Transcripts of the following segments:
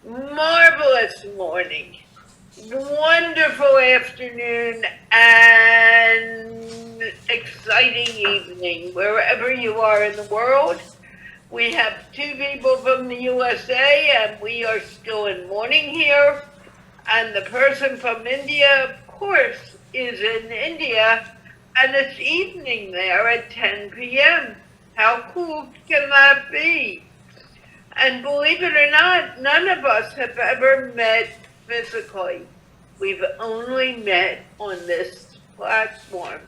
marvelous morning, wonderful afternoon, and exciting evening wherever you are in the world. We have two people from the USA, and we are still in morning here. And the person from India, of course, is in India, and it's evening there at 10 p.m. How cool can that be? And believe it or not, none of us have ever met physically. We've only met on this platform.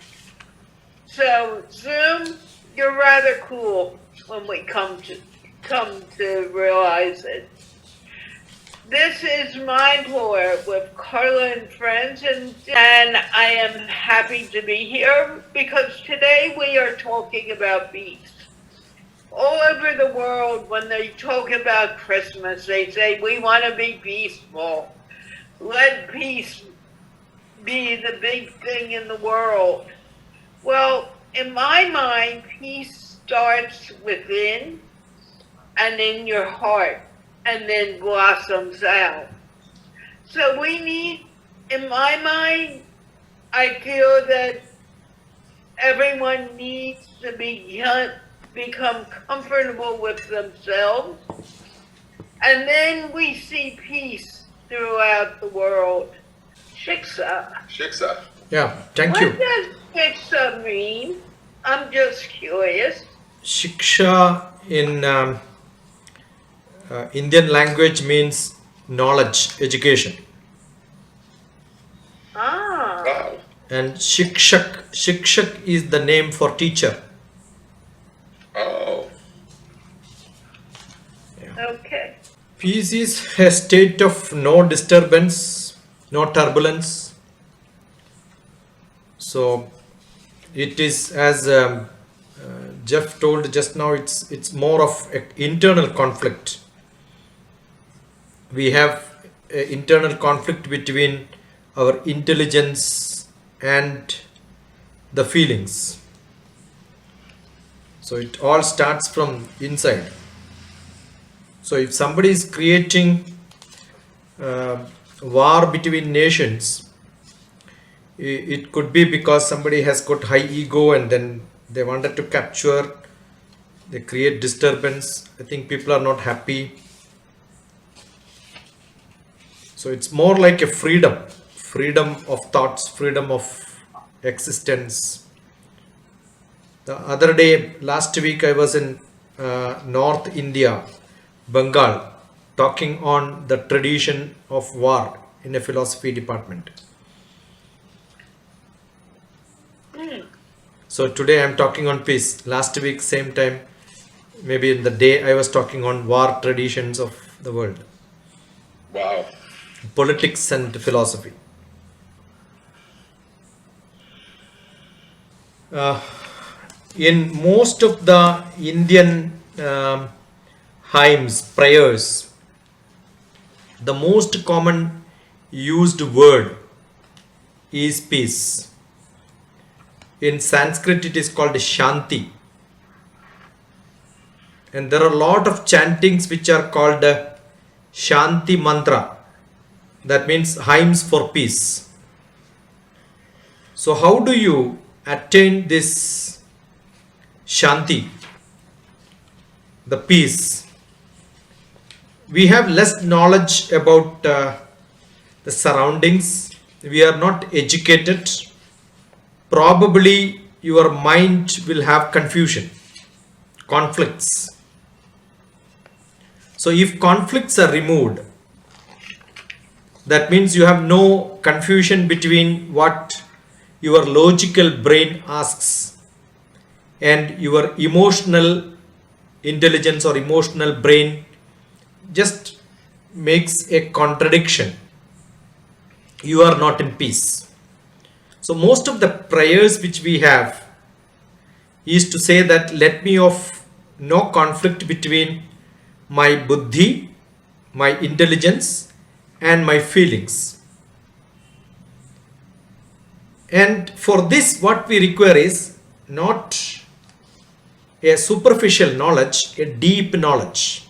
So Zoom, you're rather cool when we come to realize it. This is Mind Lore with Carla and friends, and I am happy to be here because today we are talking about peace. All over the world, when they talk about Christmas, they say, we want to be peaceful. Let peace be the big thing in the world. Well, in my mind, peace starts within and in your heart, and then blossoms out. So we need, in my mind, I feel that everyone needs to become comfortable with themselves, and then we see peace throughout the world. Shiksa. Shiksa. Yeah, thank you. What does shiksa mean? I'm just curious. Shiksha in Indian language means knowledge, education. Ah. Wow. And Shikshak is the name for teacher. Oh. Okay. Peace is a state of no disturbance, no turbulence. So it is, as Jeff told just now, it's more of an internal conflict. We have an internal conflict between our intelligence and the feelings. So it all starts from inside. So if somebody is creating war between nations, it could be because somebody has got high ego and then they wanted to capture, they create disturbance. I think people are not happy. So it's more like a freedom of thoughts, freedom of existence. The other day, last week, I was in North India, Bengal, talking on the tradition of war in a philosophy department. So today I'm talking on peace. Last week, same time, maybe in the day, I was talking on war traditions of the world. Wow. Politics and philosophy. In most of the Indian hymns, prayers, the most common used word is peace. In Sanskrit, it is called Shanti. And there are a lot of chantings which are called Shanti Mantra. That means hymns for peace. So how do you attain this Shanti, the peace? We have less knowledge about the surroundings. We are not educated. Probably your mind will have confusion, conflicts. So if conflicts are removed, that means you have no confusion between what your logical brain asks and your emotional intelligence or emotional brain just makes a contradiction. You are not in peace. So most of the prayers which we have is to say that let me of no conflict between my buddhi, my intelligence and my feelings. And for this what we require is not a superficial knowledge, a deep knowledge.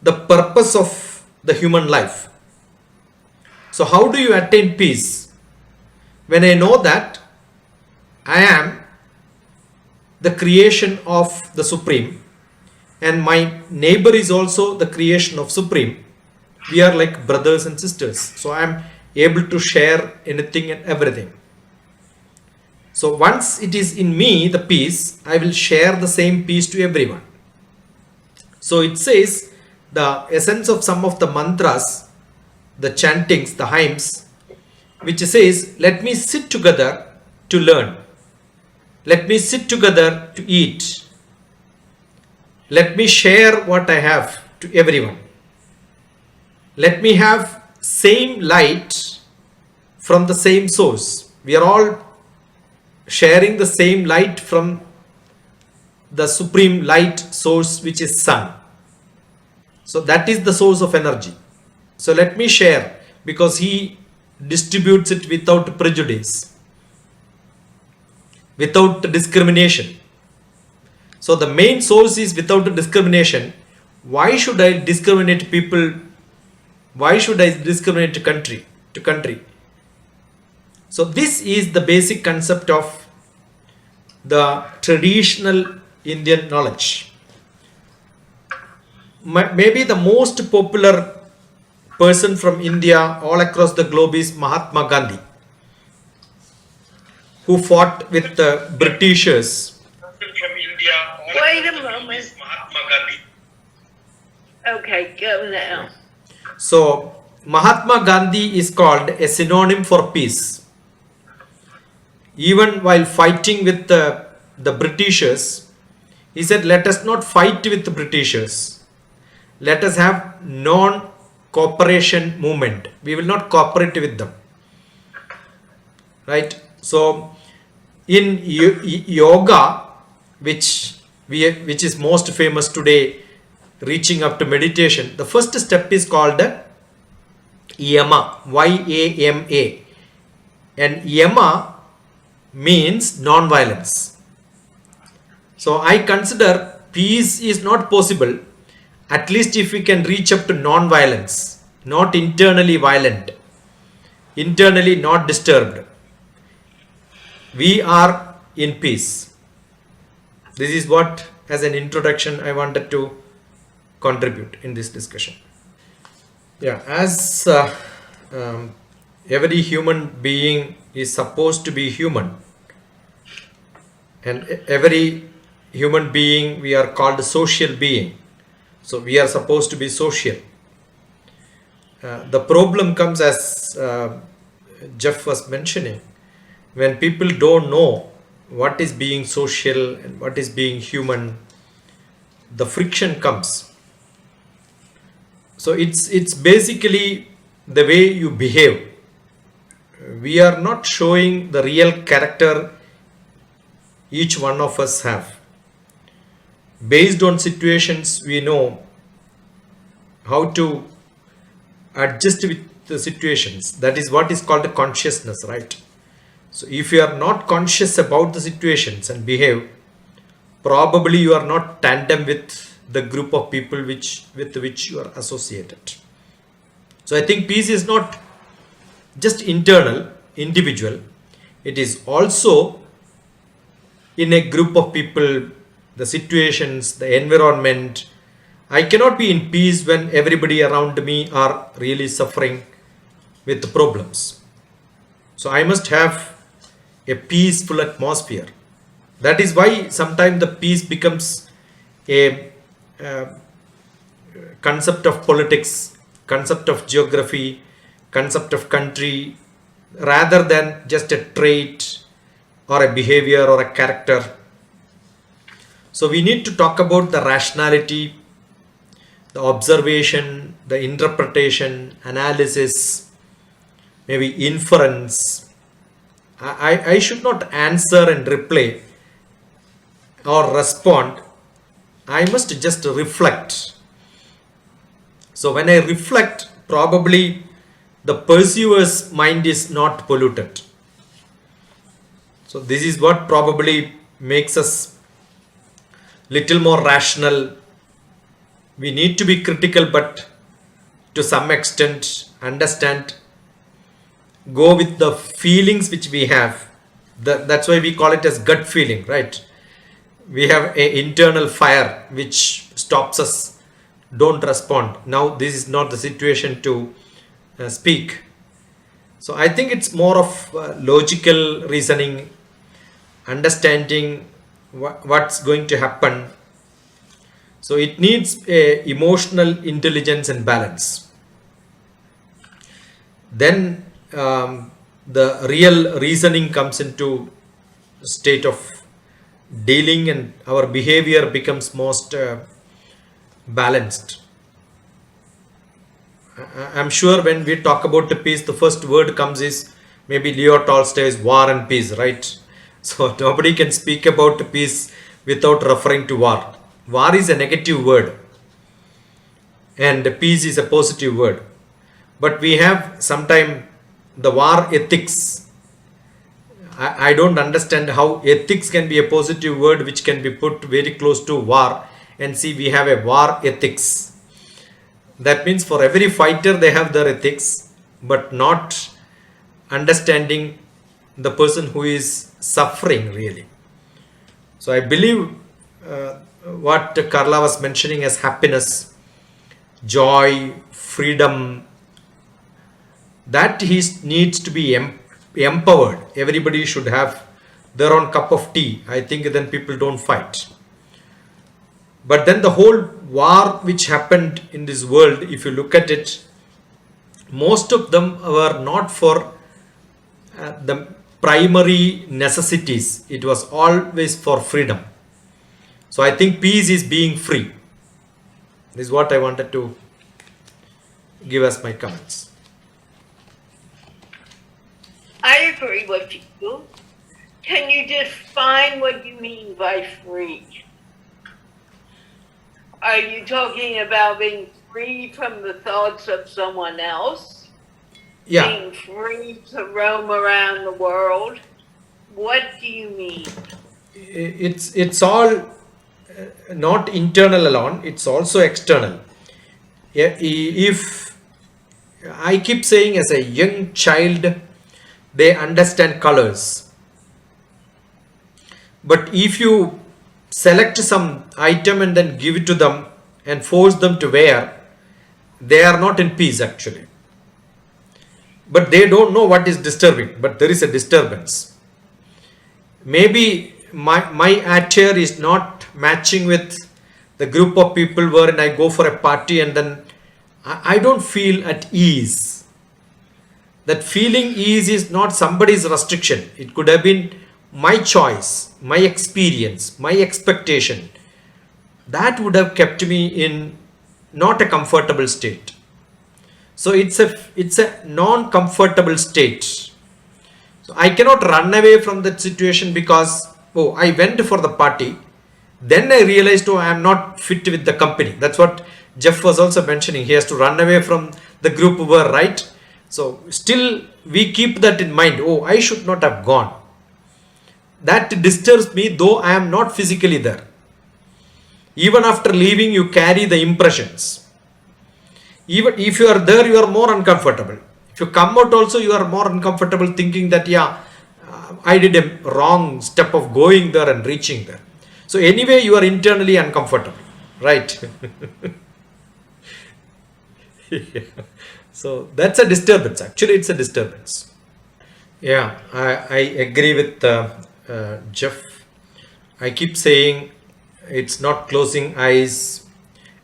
the purpose of the human life. So how do you attain peace? When I know that I am the creation of the Supreme and my neighbor is also the creation of Supreme, we are like brothers and sisters. So I am able to share anything and everything. So once it is in me, the peace, I will share the same peace to everyone. So it says the essence of some of the mantras, the chantings, the hymns, which says, let me sit together to learn. Let me sit together to eat. Let me share what I have to everyone. Let me have same light from the same source. We are all sharing the same light from the supreme light source, which is sun. So that is the source of energy. So let me share, because he distributes it without prejudice, without discrimination. So the main source is without discrimination. Why should I discriminate people? Why should I discriminate country to country? So this is the basic concept of the traditional Indian knowledge. Maybe the most popular person from India all across the globe is Mahatma Gandhi, who fought with the Britishers. Wait a moment. Okay, go now. So Mahatma Gandhi is called a synonym for peace. Even while fighting with the Britishers, he said, let us not fight with the Britishers. Let us have non-cooperation movement. We will not cooperate with them. Right? So in yoga, which is most famous today, reaching up to meditation, the first step is called yama, Y-A-M-A. And yama means non-violence. So I consider peace is not possible, at least if we can reach up to non-violence, not internally violent, internally not disturbed. We are in peace. This is what, as an introduction, I wanted to contribute in this discussion. Yeah, as every human being is supposed to be human, and every human being, we are called a social being. So we are supposed to be social. The problem comes, as Jeff was mentioning, when people don't know what is being social and what is being human, the friction comes. So it's basically the way you behave. We are not showing the real character each one of us have. Based on situations, we know how to adjust with the situations. That is what is called a consciousness, right? So if you are not conscious about the situations and behave, probably you are not tandem with the group of people with which you are associated. So I think peace is not just internal, individual. It is also in a group of people, the situations, the environment. I cannot be in peace when everybody around me are really suffering with the problems. So I must have a peaceful atmosphere. That is why sometimes the peace becomes a concept of politics, concept of geography, concept of country, rather than just a trait or a behavior or a character. So we need to talk about the rationality, the observation, the interpretation, analysis, maybe inference. I should not answer and reply or respond. I must just reflect. So when I reflect, probably the pursuer's mind is not polluted. So this is what probably makes us little more rational we need to be critical, but to some extent understand, go with the feelings which we have. That's why we call it as gut feeling, right? We have a internal fire which stops us, don't respond. Now this is not the situation to speak. So I think it's more of logical reasoning, understanding what's going to happen. So it needs a emotional intelligence and balance. Then the real reasoning comes into state of dealing, and our behavior becomes most balanced. I'm sure when we talk about the peace, the first word comes is maybe Leo Tolstoy's War and Peace, right? So nobody can speak about peace without referring to war. War is a negative word and peace is a positive word. But we have sometimes the war ethics. I don't understand how ethics can be a positive word which can be put very close to war, and see we have a war ethics. That means for every fighter they have their ethics, but not understanding the person who is suffering really. So I believe what CARLA was mentioning as happiness, joy, freedom, that needs to be empowered. Everybody should have their own cup of tea. I think then people don't fight. But then the whole war which happened in this world, if you look at it, most of them were not for the primary necessities. It was always for freedom. So I think peace is being free. This is what I wanted to give as my comments. I agree with you. Can you define what you mean by free? Are you talking about being free from the thoughts of someone else? Yeah. Being free to roam around the world? What do you mean? It's all not internal alone, it's also external. If I keep saying, as a young child, they understand colors. But if you select some item and then give it to them and force them to wear, they are not in peace actually. But they don't know what is disturbing, but there is a disturbance. Maybe my attire is not matching with the group of people wherein I go for a party and then I don't feel at ease. That feeling ease is not somebody's restriction. It could have been my choice, my experience, my expectation. That would have kept me in not a comfortable state. So it's a non-comfortable state. So I cannot run away from that situation because, oh, I went for the party. Then I realized, oh, I am not fit with the company. That's what Jeff was also mentioning. He has to run away from the group who were, right? So still we keep that in mind. Oh, I should not have gone. That disturbs me, though I am not physically there. Even after leaving, you carry the impressions. Even if you are there, you are more uncomfortable. If you come out also, you are more uncomfortable thinking that, I did a wrong step of going there and reaching there. So anyway, you are internally uncomfortable, right? Yeah. So that's a disturbance. Actually, it's a disturbance. Yeah, I agree with Jeff. I keep saying it's not closing eyes,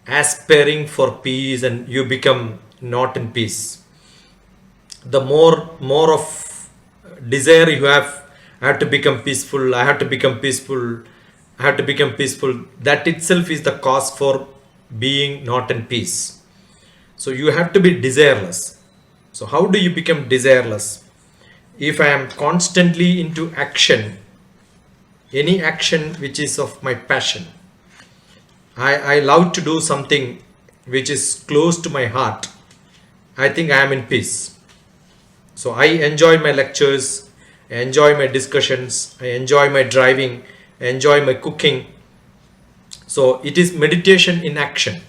aspiring for peace, and you become not in peace. The more of desire you have, I have to become peaceful, I have to become peaceful, I have to become peaceful. That itself is the cause for being not in peace. So you have to be desireless. So how do you become desireless? If I am constantly into action, any action which is of my passion, I love to do something which is close to my heart, I think I am in peace. So I enjoy my lectures, I enjoy my discussions, I enjoy my driving, I enjoy my cooking. So it is meditation in action.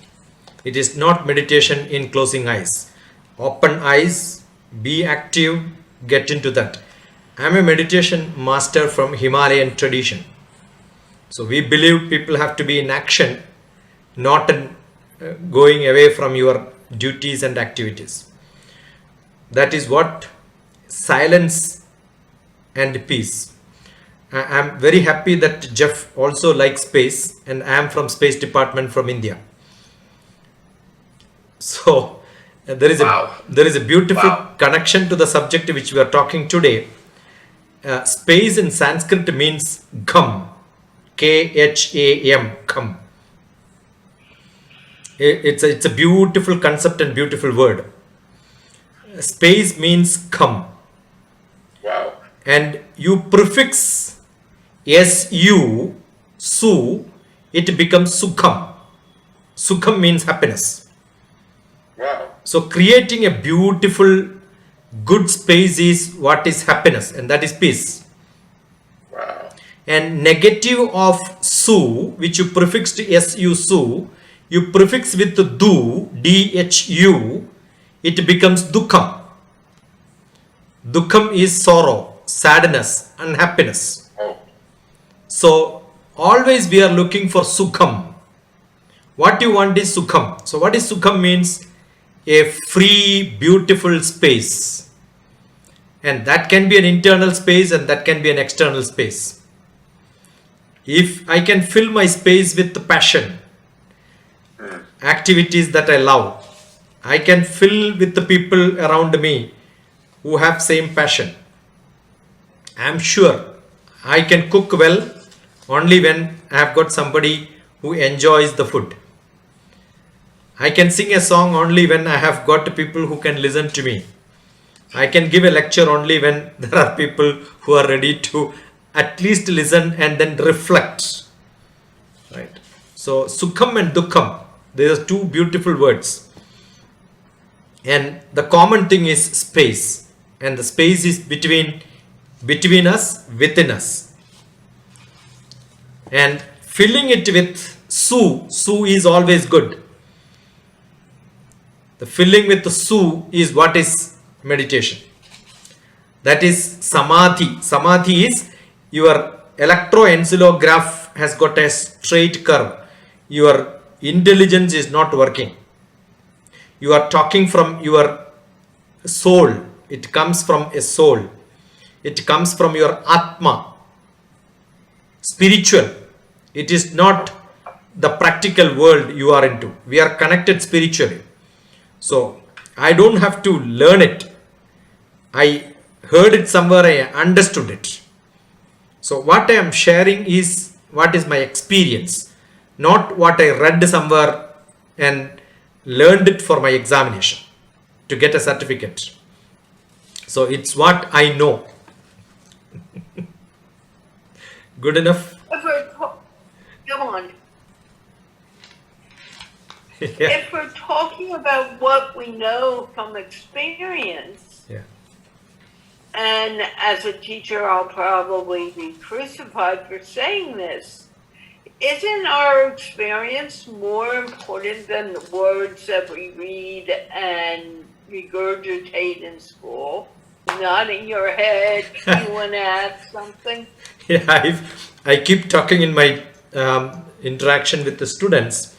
It is not meditation in closing eyes. Open eyes, be active, get into that. I am a meditation master from Himalayan tradition. So we believe people have to be in action, not in going away from your duties and activities. That is what silence and peace. I am very happy that Jeff also likes space, and I am from Space Department from India. So there is a beautiful connection to the subject which we are talking today. Space in Sanskrit means kham, Kham, kham. It's a beautiful concept and beautiful word. Space means kham. Wow. And you prefix su, su, it becomes sukham. Sukham means happiness. Wow. So creating a beautiful, good space is what is happiness, and that is peace. Wow. And negative of su, which you prefixed su, su, you prefix with du, dhu, it becomes dukham. Dukham is sorrow, sadness, unhappiness. Oh. So always we are looking for sukham. What you want is sukham. So what is sukham means? A free, beautiful space. And that can be an internal space and that can be an external space. If I can fill my space with passion, activities that I love, I can fill with the people around me who have same passion. I am sure I can cook well only when I have got somebody who enjoys the food. I can sing a song only when I have got people who can listen to me. I can give a lecture only when there are people who are ready to at least listen and then reflect. Right. So sukham and dukham, these are two beautiful words. And the common thing is space. And the space is between us, within us. And filling it with su is always good. The filling with the su is what is meditation. That is samadhi. Samadhi is your electroencephalograph has got a straight curve. Your intelligence is not working. You are talking from your soul. It comes from a soul. It comes from your atma. Spiritual. It is not the practical world you are into. We are connected spiritually. So I don't have to learn it. I heard it somewhere, I understood it. So what I am sharing is what is my experience, not what I read somewhere and learned it for my examination to get a certificate. So it's what I know. Good enough? Come on. Yeah. If we're talking about what we know from experience, Yeah. and as a teacher, I'll probably be crucified for saying this, isn't our experience more important than the words that we read and regurgitate in school? Nodding your head, you want to add something? Yeah, I keep talking in my interaction with the students.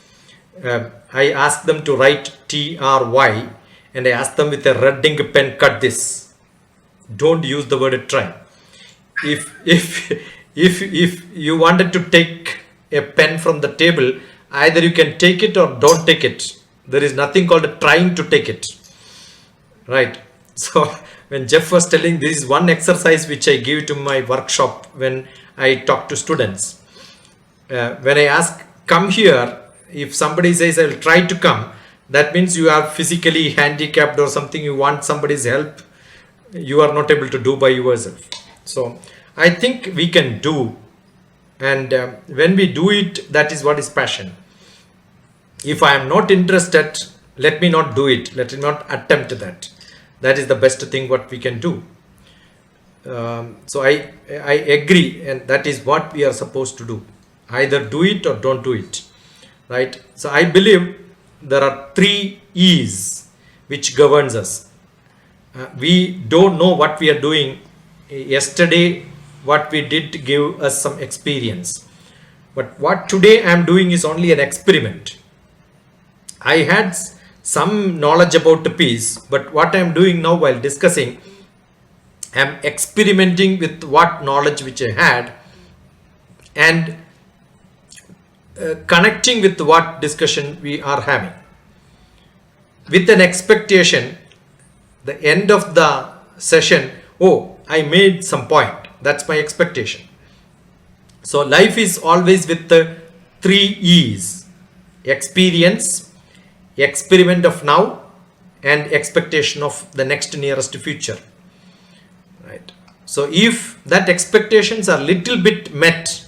I ask them to write TRY and I ask them with a red ink pen, cut this. Don't use the word try. If you wanted to take a pen from the table, either you can take it or don't take it. There is nothing called trying to take it. Right. So when Jeff was telling, this is one exercise which I give to my workshop when I talk to students. When I ask, come here, if somebody says I will try to come, that means you are physically handicapped or something, you want somebody's help, you are not able to do by yourself. So I think we can do, and when we do it, that is what is passion. If I am not interested, let me not do it, let me not attempt that. That is the best thing what we can do. So I agree, and that is what we are supposed to do. Either do it or don't do it. Right? So I believe there are 3 E's which governs us. We don't know what we are doing. Yesterday, what we did give us some experience. But what today I am doing is only an experiment. I had some knowledge about the peace, but what I am doing now while discussing, I am experimenting with what knowledge which I had and connecting with what discussion we are having. With an expectation, the end of the session, oh, I made some point. That's my expectation. So life is always with the 3 E's: experience, experiment of now, and expectation of the next nearest future. Right. So if that expectations are little bit met,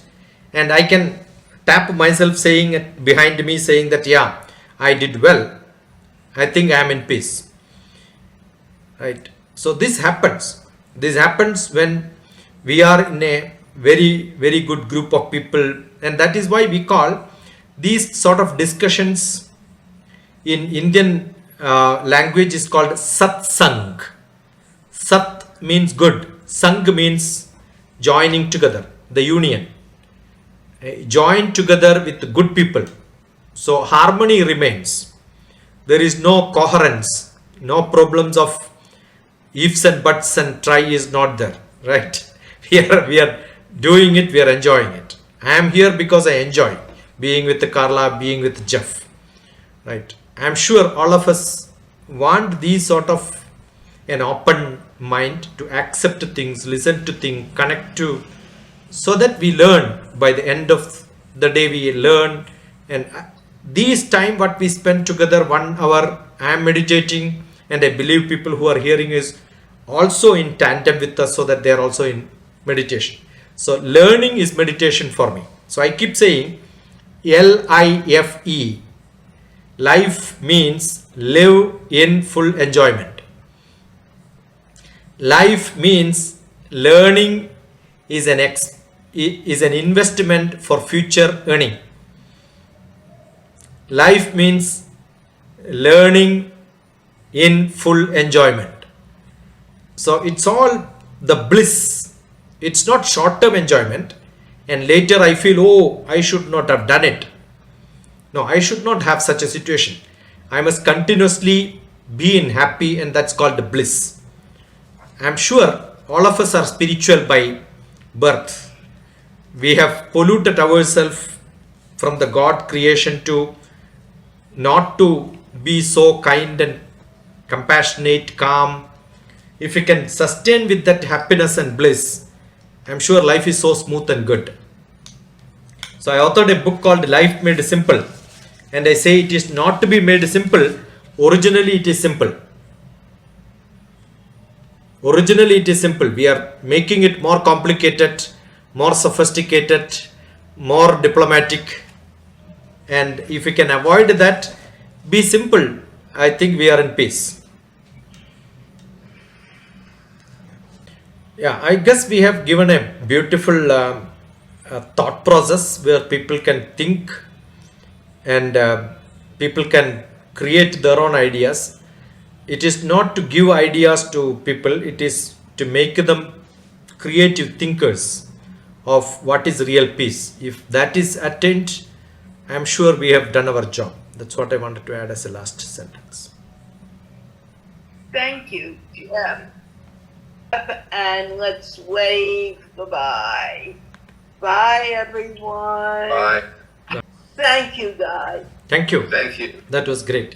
and I can tap myself saying it behind me saying that yeah, I did well, I think I am in peace. Right. So this happens when we are in a very good group of people, and that is why we call these sort of discussions in Indian language is called satsang. Sat means good, sang means joining together, the union. Join together with good people, so harmony remains. There is no coherence, no problems of ifs and buts and try is not there, right? We are doing it, we are enjoying it. I am here because I enjoy being with CARLA, being with Jeff, right? I am sure all of us want these sort of an open mind to accept things, listen to things, connect to, so that we learn. By the end of the day we learn, and this time what we spend together 1 hour, I am meditating, and I believe people who are hearing is also in tandem with us, so that they are also in meditation. So learning is meditation for me. So I keep saying LIFE. Life means live in full enjoyment. Life means learning is an investment for future earning. Life means learning in full enjoyment. So it's all the bliss. It's not short-term enjoyment and later I feel, oh, I should not have done it. No, I should not have such a situation. I must continuously be in happy, and that's called bliss. I'm sure all of us are spiritual by birth. We have polluted ourselves from the God creation to not to be so kind and compassionate, calm. If we can sustain with that happiness and bliss, I'm sure life is so smooth and good. So I authored a book called Life Made Simple, and I say it is not to be made simple. Originally it is simple. Originally it is simple. We are making it more complicated, more sophisticated, more diplomatic, and if we can avoid that, be simple, I think we are in peace. Yeah, I guess we have given a beautiful thought process where people can think and people can create their own ideas. It is not to give ideas to people, it is to make them creative thinkers of what is real peace. If that is attained, I am sure we have done our job. That's what I wanted to add as a last sentence. Thank you, Jeff. And let's wave bye-bye. Bye, everyone. Bye. Thank you, guys. Thank you. Thank you. That was great.